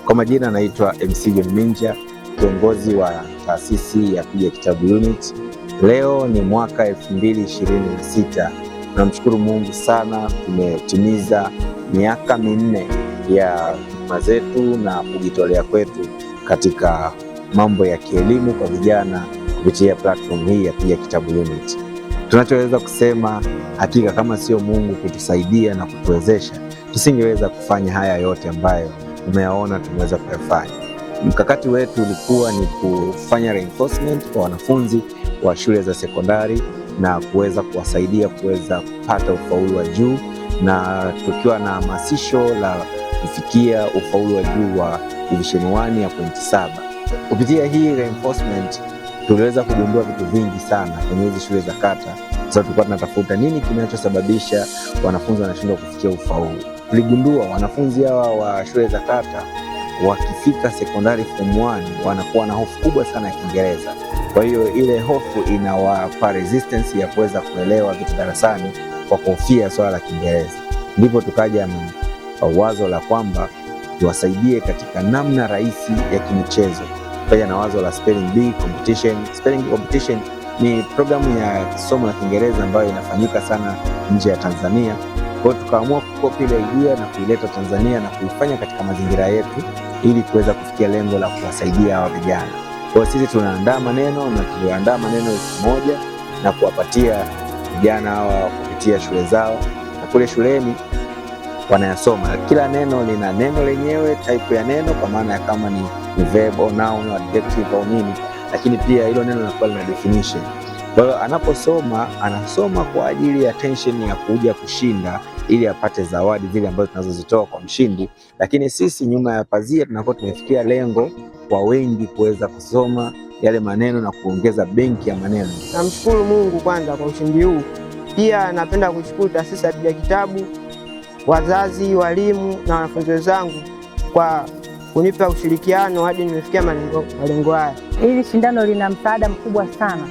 Kwa majina naitwa MC John Minja, kiongozi wa taasisi ya Piga Kitabu Unit. Leo ni mwaka 2026. Tunamshukuru Mungu sana, tumetimiza miaka 4 ya huduma zetu na kujitolea kwetu katika mambo ya kielimu kwa vijana kupitia platform hii ya Piga Kitabu Unit. Tunachoweza kusema hakika, kama sio Mungu kutusaidia na kutuwezesha, tusingeweza kufanya haya yote ambayo umeyaona tumeweza kuyafanya. Mkakati wetu ulikuwa ni kufanya reinforcement kwa wanafunzi wa shule za sekondari na kuweza kuwasaidia kuweza kupata ufaulu wa juu, na tukiwa na hamasisho la kufikia ufaulu wa juu wa division 1 ya pointi 7. Kupitia hii reinforcement tuliweza kugundua vitu vingi sana kwenye hizi shule za kata. Sasa tulikuwa tunatafuta nini kinachosababisha wanafunzi wanashindwa kufikia ufaulu. Tuligundua wanafunzi hawa wa shule za kata wakifika sekondari form 1 wanakuwa na hofu kubwa sana ya Kiingereza. Kwa hiyo ile hofu inawapa resistance ya kuweza kuelewa vitu darasani kwa kuhofia swala la Kiingereza. Ndipo tukaja na wazo la kwamba tuwasaidie katika namna rahisi ya kimichezo. Tukaja na wazo la spelling bee competition. Spelling bee competition ni programu ya somo la Kiingereza ambayo inafanyika sana nje ya Tanzania. Kwa hiyo tukaamua kukopi ile idea na kuileta Tanzania na kuifanya katika mazingira yetu ili kuweza kufikia lengo la kuwasaidia hawa vijana. Kwa hiyo sisi tunaandaa maneno na tuliandaa maneno 1000 na kuwapatia vijana hawa kupitia shule zao, na kule shuleni wanayasoma. Kila neno lina neno lenyewe, type ya neno kwa maana ya kama ni verb au noun au adjective au nini, lakini pia hilo neno linakuwa lina definition. Kwa hiyo anaposoma anasoma kwa ajili ya tension ya kuja kushinda ili apate zawadi zile ambazo tunazozitoa kwa mshindi, lakini sisi nyuma ya pazia tunakuwa tumefikia lengo kwa wengi kuweza kusoma yale maneno na kuongeza benki ya maneno. Namshukuru Mungu kwanza kwa ushindi huu. Pia napenda kushukuru taasisi ya Piga Kitabu, wazazi, walimu na wanafunzi wenzangu kwa kunipa ushirikiano hadi nimefikia malengo haya. Hili shindano lina msaada mkubwa sana,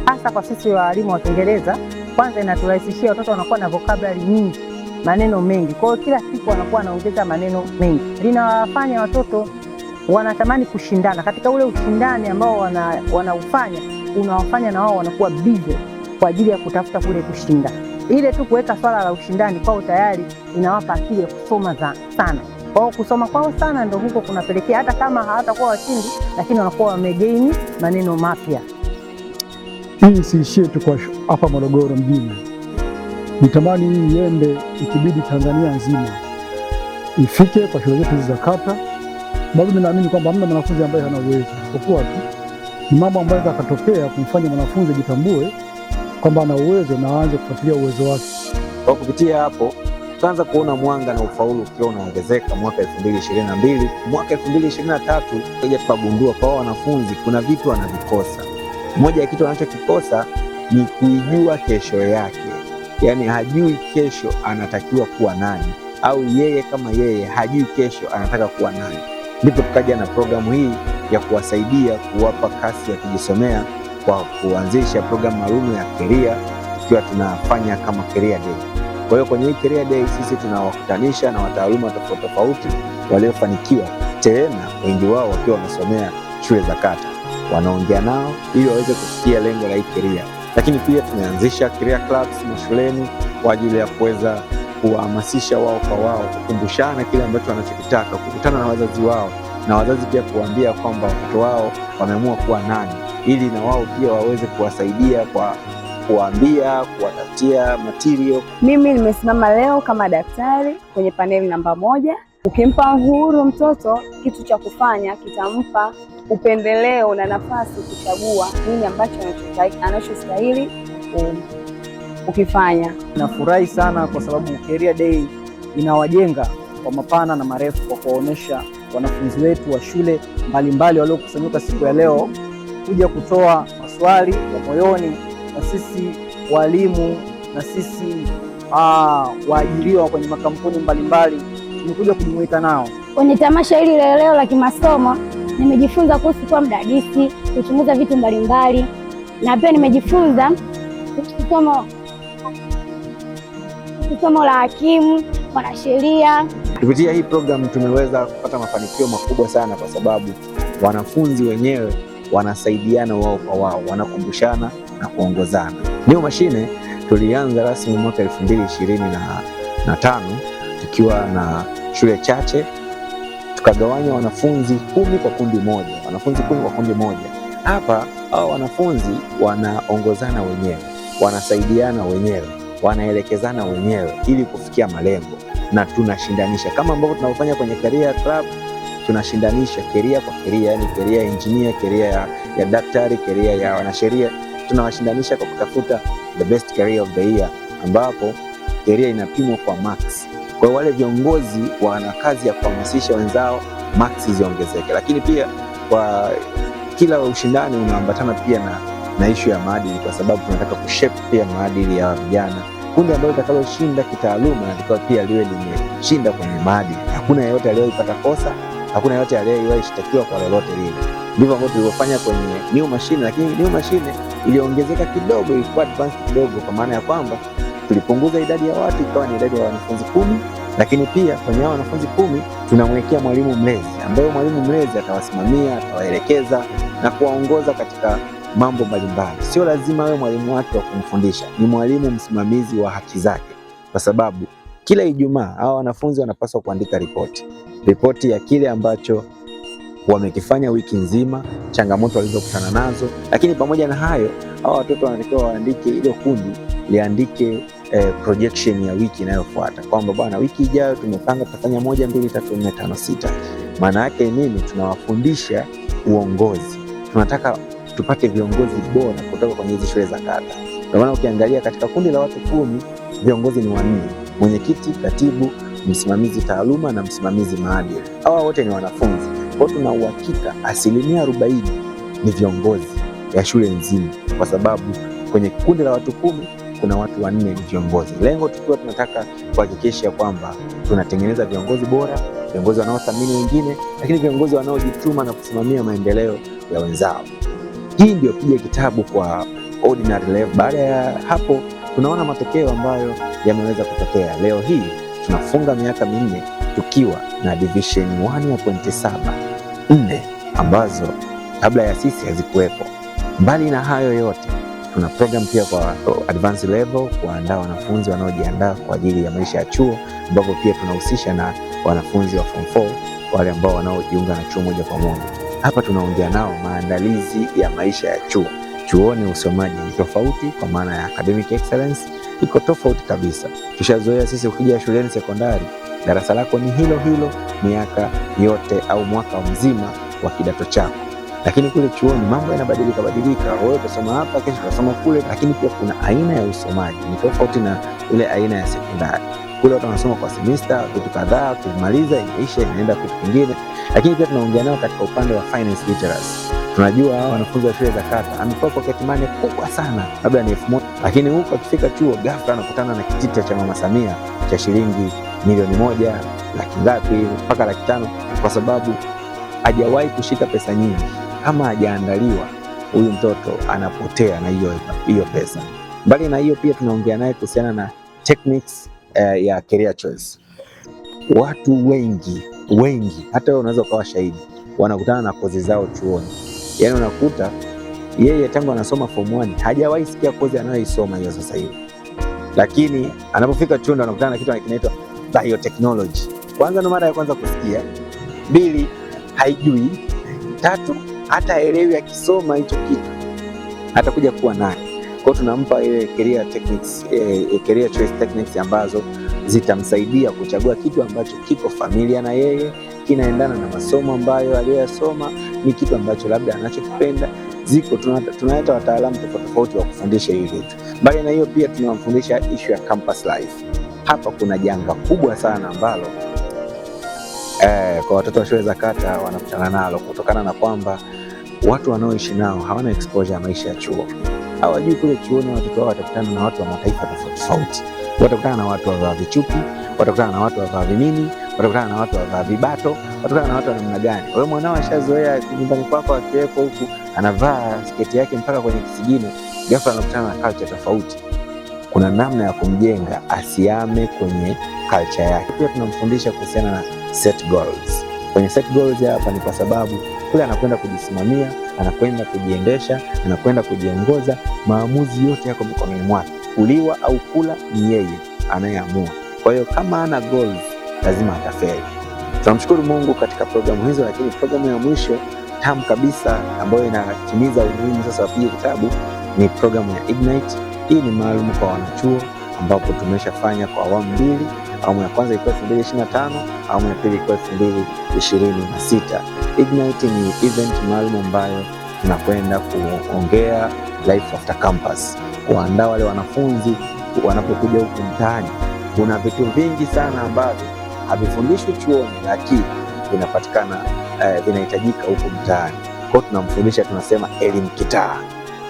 hasa kwa sisi walimu wa Kiingereza. Kwanza inaturahisishia watoto wanakuwa na vocabulary nyingi, maneno mengi. Kwa hiyo kila siku wanakuwa wanaongeza maneno mengi. Linawafanya watoto wanatamani kushindana. Katika ule ushindani ambao wanaufanya, unawafanya na wao wanakuwa busy kwa ajili ya kutafuta kule kushinda. Ile tu kuweka swala la ushindani kwao tayari inawapa akili ya kusoma sana. Kwa hiyo kusoma kwao sana ndio huko kunapelekea hata kama hawatakuwa washindi, lakini wanakuwa wamegaini maneno mapya. Hii siishie tu kwa hapa Morogoro mjini. Nitamani hii iende, ikibidi Tanzania nzima ifike kwa shule zetu za kata. Bado ninaamini kwamba hamna mwanafunzi ambaye hana uwezo, kwa kuwa tu ni mambo ambayo yakatokea kumfanya mwanafunzi jitambue kwamba ana uwezo na aanze kufuatilia uwezo wake. Kwa kupitia hapo tukaanza kuona mwanga na ufaulu ukiwa unaongezeka. Mwaka 2022, mwaka 2023 tukaja tukagundua kwa wanafunzi kuna vitu wanavikosa. Moja ya kitu anachokikosa ni kuijua kesho yake, yaani hajui kesho anatakiwa kuwa nani, au yeye kama yeye hajui kesho anataka kuwa nani. Ndipo tukaja na programu hii ya kuwasaidia, kuwapa kasi ya kujisomea kwa kuanzisha programu maalum ya career, tukiwa tunafanya kama career day. Kwa hiyo kwenye hii career day sisi tunawakutanisha na wataaluma tofauti tofauti waliofanikiwa, tena wengi wao wakiwa wamesomea shule za kata. Wanaongea nao ili waweze kufikia lengo la hii career. Lakini pia tumeanzisha career clubs mashuleni kwa ajili ya kuweza kuwahamasisha wao kwa wao, kukumbushana kile ambacho wanachokitaka, kukutana na wazazi wao, na wazazi pia kuambia kwamba watoto wao wameamua kuwa nani, ili na wao pia waweze kuwasaidia kwa kuambia, kuwatafutia material. Mimi nimesimama leo kama daktari kwenye paneli namba 1. Ukimpa uhuru mtoto kitu cha kufanya, kitampa upendeleo na nafasi kuchagua nini ambacho anachostahili ukifanya. Nafurahi sana kwa sababu Career Day inawajenga kwa mapana na marefu, kwa kuwaonesha wanafunzi wetu wa shule mbalimbali waliokusanyika siku ya leo kuja kutoa maswali ya moyoni, na sisi walimu na sisi waajiriwa kwenye makampuni mbalimbali tumekuja kujumuika nao kwenye tamasha hili la leo la kimasomo. Nimejifunza kuhusu kuwa mdadisi, kuchunguza vitu mbalimbali, na pia nimejifunza somo la hakimu, mwanasheria Kupitia hii program tumeweza kupata mafanikio makubwa sana, kwa sababu wanafunzi wenyewe wanasaidiana wao kwa wao, wanakumbushana na kuongozana. New Machine tulianza rasmi mwaka 2025 tukiwa na shule chache, tukagawanya wanafunzi 10 kwa kundi moja. Hapa hao wanafunzi wanaongozana wenyewe, wanasaidiana wenyewe, wanaelekezana wenyewe ili kufikia malengo, na tunashindanisha kama ambavyo tunavyofanya kwenye career club. Tunashindanisha career kwa career, yani career ya engineer, career ya daktari, career ya wanasheria. Tunawashindanisha kwa kutafuta the best career of the year, ambapo career inapimwa kwa marks. Kwa wale viongozi wana kazi ya kuhamasisha wenzao marks ziongezeke, lakini pia kwa kila ushindani unaambatana pia na issue ya maadili, kwa sababu tunataka kushape pia maadili ya vijana. Kundi ambalo litakaloshinda kitaaluma ndio pia liwe limeshinda kwenye maadili. Hakuna yeyote aliyepata kosa, hakuna yeyote aliyeshtakiwa kwa lolote lile. Ndivyo ambavyo tulivyofanya kwenye New Machine, lakini New Machine iliongezeka kidogo, ilikuwa advanced kidogo, kwa maana ya kwamba tulipunguza idadi ya watu ikawa ni idadi ya wanafunzi 10, lakini pia kwenye hao wanafunzi 10 tunamwekea mwalimu mlezi, ambaye mwalimu mlezi atawasimamia, atawaelekeza na kuwaongoza katika mambo mbalimbali. Sio lazima awe mwalimu wake wa kumfundisha, ni mwalimu msimamizi wa haki zake, kwa sababu kila Ijumaa hao wanafunzi wanapaswa kuandika ripoti ya kile ambacho wamekifanya wiki nzima, changamoto walizokutana nazo. Lakini pamoja na hayo, hao watoto wanatakiwa waandike, ile kundi liandike projection ya wiki inayofuata, kwamba bwana, wiki ijayo tumepanga tutafanya 1 2 3 4 5 6. Maana yake nini? Tunawafundisha uongozi. Tunataka tupate viongozi bora kutoka kwenye hizi shule za kata. Kwa maana ukiangalia katika kundi la watu 10, viongozi ni 4: mwenyekiti, katibu, msimamizi taaluma na msimamizi maadili. Hawa wote ni wanafunzi. Kwa hiyo tuna uhakika 40% ni viongozi ya shule nzima, kwa sababu kwenye kundi la watu 10 kuna watu 4 ni viongozi. Lengo tukiwa tunataka kuhakikisha kwamba tunatengeneza viongozi bora, viongozi wanaothamini wengine, lakini viongozi wanaojituma na kusimamia maendeleo ya wenzao. Hii ndio Piga Kitabu kwa ordinary level. Baada ya hapo tunaona matokeo ambayo yameweza kutokea. Leo hii tunafunga miaka 4 tukiwa na division 1 ya pointi 7 ambazo kabla ya sisi hazikuwepo. Mbali na hayo yote, tuna program pia kwa advanced level kuandaa wanafunzi wanaojiandaa kwa ajili ya maisha ya chuo, ambapo pia tunahusisha na wanafunzi wa form 4, wale ambao wanaojiunga na chuo moja kwa moja. Hapa tunaongea nao maandalizi ya maisha ya chuo. Chuoni usomaji ni tofauti, kwa maana ya academic excellence iko tofauti kabisa. Tushazoea sisi ukija shuleni sekondari, darasa lako ni hilo miaka yote au mwaka mzima wa kidato chako. Lakini kule chuoni mambo yanabadilika. Wewe utasoma hapa, kesho utasoma kule, lakini pia kuna aina ya usomaji ni tofauti na ile aina ya sekondari. Kule watu wanasoma kwa semester, vitu kadhaa, kumaliza inaisha, inaenda kitu kingine. Lakini pia tunaongea nao katika upande wa finance literacy. Tunajua wanafunzi wa shule za kata amepewa pocket money kubwa sana, labda ni 1000, lakini huko akifika chuo ghafla anakutana na kitita cha Mama Samia cha shilingi milioni 1, laki ngapi mpaka laki 5, kwa sababu hajawahi kushika pesa nyingi. Kama hajaandaliwa, huyu mtoto anapotea na hiyo pesa. Mbali na hiyo, pia tunaongea naye kuhusiana na techniques ya career choice. Watu wengi hata wewe unaweza ukawa shahidi, wanakutana na kozi zao chuoni. Yaani unakuta yeye tangu anasoma form 1 hajawahi sikia kozi anayoisoma hiyo sasa hivi, lakini anapofika chuo anakutana na kitu kinaitwa biotechnology. Kwanza ndo mara ya kwanza kusikia, 2 haijui, 3 hata elewi akisoma hicho kitu atakuja kuwa naye. Kwa hiyo tunampa ile career choice techniques ambazo zitamsaidia kuchagua kitu ambacho kiko familia na yeye, kinaendana na masomo ambayo aliyoyasoma, ni kitu ambacho labda anachokipenda. Tunaleta wataalamu tofauti wa kufundisha hivi vitu. Mbali na hiyo, pia tunawafundisha issue ya campus life. Hapa kuna janga kubwa sana ambalo kwa watoto wa shule za kata wanakutana nalo, kutokana na kwamba watu wanaoishi nao hawana exposure ya maisha ya chuo. Hawajui kule chuoni watoto wao watakutana na watu wa mataifa tofauti. Watakutana na watu wa vichupi, watakutana na watu wa vimini, watakutana na watu wa vibato, watakutana na watu wa namna gani. Wewe mwanao ashazoea nyumbani kwako akiwepo huku anavaa sketi yake mpaka kwenye kisigino, ghafla anakutana na culture tofauti. kuna namna ya kumjenga asiame kwenye culture yake. Pia tunamfundisha kuhusiana na set goals. Kwenye set goals hapa ni kwa sababu kule anakwenda kujisimamia, anakwenda kujiendesha, anakwenda kujiongoza, maamuzi yote yako mikononi mwake. Kuliwa au kula ni yeye anayeamua. Kwa hiyo kama ana goals lazima atafeli. Tunamshukuru Mungu katika programu hizo, lakini programu ya mwisho tamu kabisa ambayo inatimiza umuhimu sasa wa Piga Kitabu ni programu ya Ignite. Hii ni maalum kwa wanachuo ambapo tumeshafanya kwa awamu mbili. Awamu ya kwanza ilikuwa 2025, awamu ya pili ilikuwa 2026. Ignite ni event maalum ambayo tunakwenda kuongea life after campus, kuandaa wale wanafunzi wanapokuja huku mtaani. Kuna vitu vingi sana ambavyo havifundishwi chuoni lakini vinapatikana vinahitajika huku mtaani. Kwa tunamfundisha, tunasema elimu kitaa.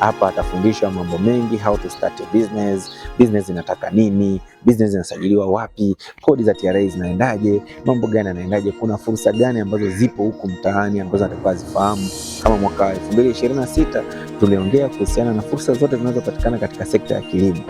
Hapa atafundishwa mambo mengi, how to start a business, business inataka nini, business inasajiliwa wapi, kodi za TRA zinaendaje, mambo gani yanaendaje, kuna fursa gani ambazo zipo huku mtaani ambazo atakuwa zifahamu. Kama mwaka 2026 tuliongea kuhusiana na fursa zote zinazopatikana katika sekta ya kilimo.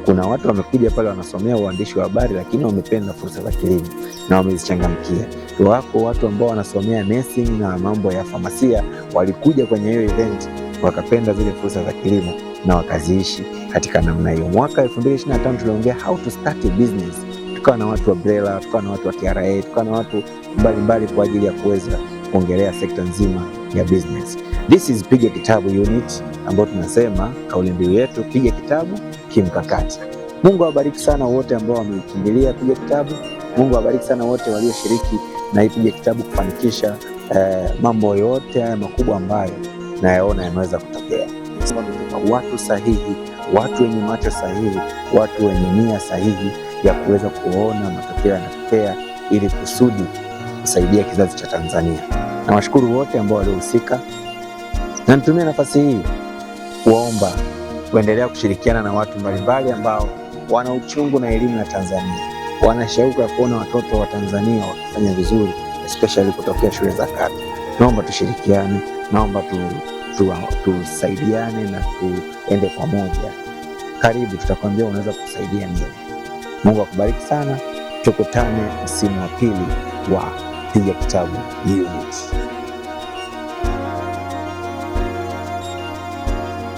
Kuna watu wamekuja pale wanasomea uandishi wa habari lakini wamependa fursa za kilimo na wamezichangamkia. Wako watu ambao wanasomea nursing na mambo ya famasia walikuja kwenye hiyo event wakapenda zile fursa za kilimo na wakaziishi katika namna hiyo. Mwaka 2025 tuliongea how to start a business. Tukawa na watu wa BRELA, tukawa na watu wa TRA, tukawa na watu mbalimbali kwa ajili ya kuweza kuongelea sekta nzima ya business. This is Piga Kitabu unit ambayo tunasema kauli mbiu yetu Piga Kitabu kimkakati. Mungu awabariki sana wote ambao wamekimbilia Piga Kitabu. Mungu awabariki sana wote walioshiriki na Piga Kitabu kufanikisha mambo yote haya makubwa ambayo nayaona yanaweza kutokea. Watu sahihi, watu wenye macho sahihi, watu wenye nia sahihi ya kuweza kuona matokeo yanatokea ili kusudi kusaidia kizazi cha Tanzania. Na washukuru wote ambao waliohusika, na nitumie nafasi hii kuomba kuendelea kushirikiana na watu mbalimbali ambao wana uchungu na elimu ya Tanzania, wana shauku ya kuona watoto wa Tanzania wakifanya vizuri, especially kutokea shule za kata. Naomba tushirikiane, naomba tusaidiane na tuende pamoja. Karibu, tutakwambia unaweza kusaidia nini. Mungu akubariki sana. Tukutane msimu wa pili wa Piga Kitabu unit.